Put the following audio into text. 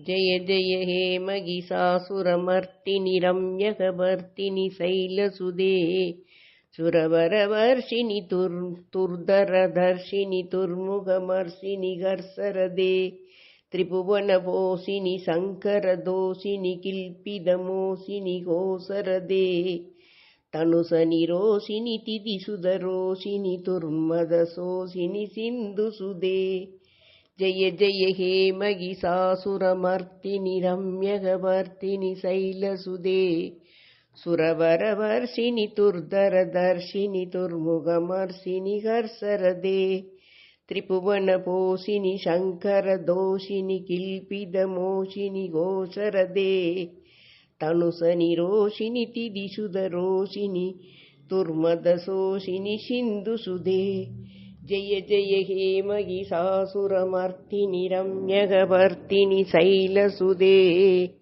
जय जय हे महिषासुरमर्दिनि रम्यकवर्तिनि शैलसुदे सुरवरवर्षिणि तुर्धरधर्षिणि तुर्मुखमर्षिणि गर्सरदे त्रिभुवनपोषिणि शङ्करदोषिणि किल्पिदमोषिणि घोषरदे तनुसनिरोषिणि तिथिसुधरोषिणि तुर्मदशोषिणि सिन्धुसुदे जय जय हे महिषासुरमर्दिनि रम्यकवर्तिनि शैलसुदे सुरवरवर्षिणि तुर्धरधर्षिणि तुर्मुखमर्षिणि हर्षरदे त्रिभुवनपोषिणि शङ्करदोषिणि किल्पिदमोषिणि घोषरदे तनुसनिरोषिणि तिथिसुधरोषिणि तुर्मदशोषिणि सिन्धुसुदे जय जय हे महिषासुरमर्दिनि रम्यकवर्तिनि शैलसुदे।